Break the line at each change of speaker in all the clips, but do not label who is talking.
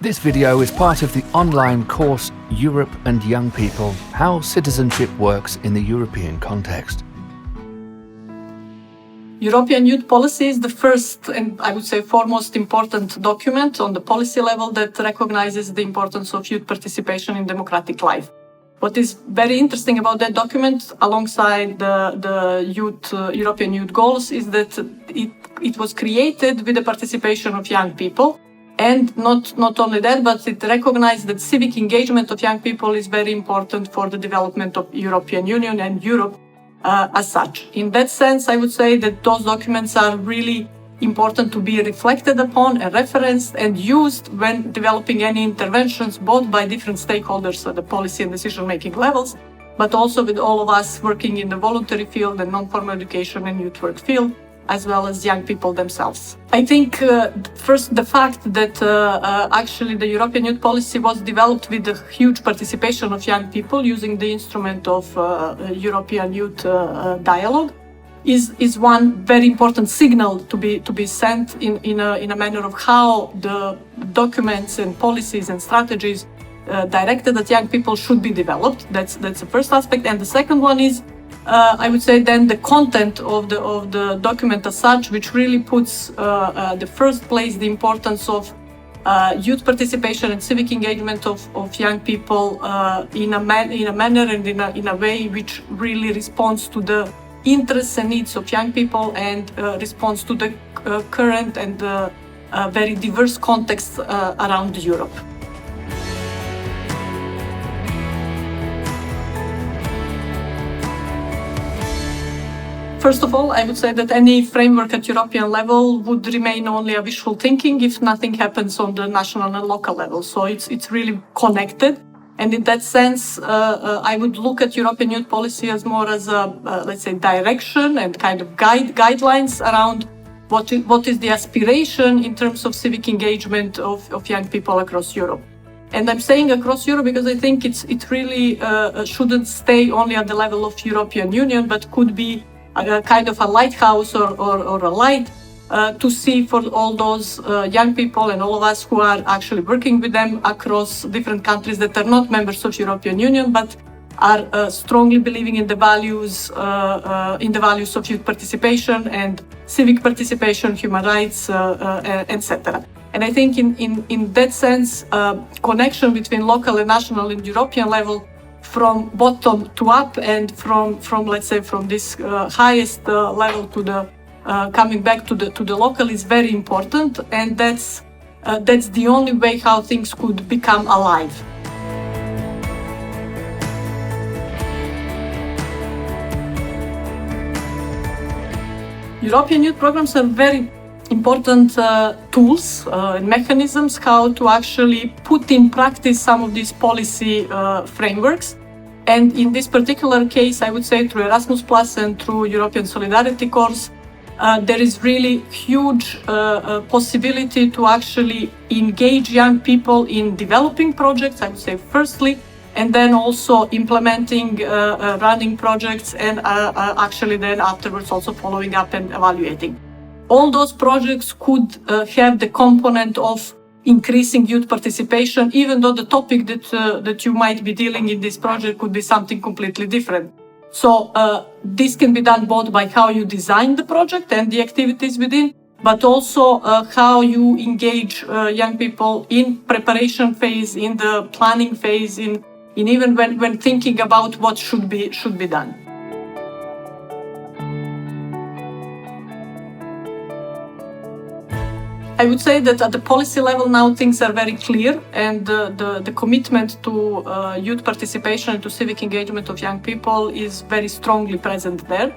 This video is part of the online course Europe and Young People, How Citizenship Works in the European Context.
European youth policy is the first and I would say foremost important document on the policy level that recognizes the importance of youth participation in democratic life. What is very interesting about that document, alongside the European youth goals, is that it was created with the participation of young people. And not only that, but it recognized that civic engagement of young people is very important for the development of European Union and Europe as such. In that sense, I would say that those documents are really important to be reflected upon and referenced and used when developing any interventions, both by different stakeholders at the policy and decision-making levels, but also with all of us working in the voluntary field and non-formal education and youth work field, as well as young people themselves. I think first the fact that actually the European youth policy was developed with the huge participation of young people using the instrument of European youth dialogue is one very important signal to be sent in a manner of how the documents and policies and strategies directed at young people should be developed. That's the first aspect, and the second one is I would say then the content of the document as such, which really puts the first place the importance of youth participation and civic engagement of young people in a manner and in a way which really responds to the interests and needs of young people and responds to the current and very diverse context around Europe. First of all, I would say that any framework at European level would remain only a wishful thinking if nothing happens on the national and local level. So it's really connected. And in that sense, I would look at European youth policy as more as a, let's say, direction and kind of guidelines around what is the aspiration in terms of civic engagement of young people across Europe. And I'm saying across Europe because I think it really shouldn't stay only at the level of European Union, but could be a kind of a lighthouse or a light to see for all those young people and all of us who are actually working with them across different countries that are not members of European Union, but are strongly believing in the values of youth participation and civic participation, human rights, etc. And I think in that sense, connection between local and national and European level, from bottom to up and from let's say from this highest level to the coming back to the local is very important, and that's the only way how things could become alive. European youth programs are very important tools and mechanisms how to actually put in practice some of these policy frameworks. And in this particular case, I would say through Erasmus Plus and through European Solidarity Course, there is really huge possibility to actually engage young people in developing projects, I would say firstly, and then also implementing, running projects, and actually then afterwards also following up and evaluating. All those projects could have the component of increasing youth participation, even though the topic that you might be dealing in this project could be something completely different. So this can be done both by how you design the project and the activities within, but also how you engage young people in preparation phase, in the planning phase, in even when thinking about what should be done. I would say that at the policy level now things are very clear, and the commitment to youth participation and to civic engagement of young people is very strongly present there.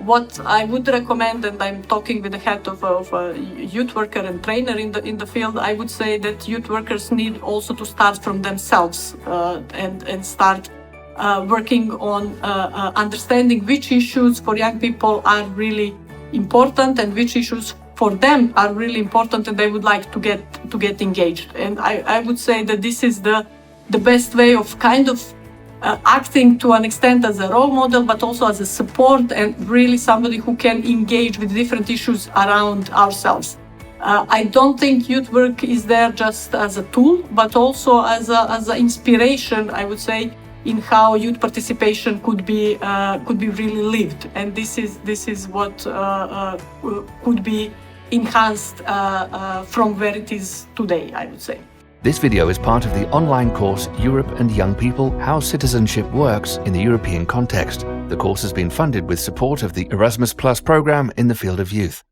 What I would recommend, and I'm talking with the head of a youth worker and trainer in the field, I would say that youth workers need also to start from themselves and start working on understanding which issues for young people are really important and which issues for them are really important and they would like to get engaged. And I would say that this is the best way of kind of acting to an extent as a role model, but also as a support and really somebody who can engage with different issues around ourselves. I don't think youth work is there just as a tool, but also as an inspiration, I would say, in how youth participation could be really lived, and this is what could be enhanced from where it is today, I would say.
This video is part of the online course Europe and Young People: How Citizenship Works in the European Context. The course has been funded with support of the Erasmus Programme in the field of youth.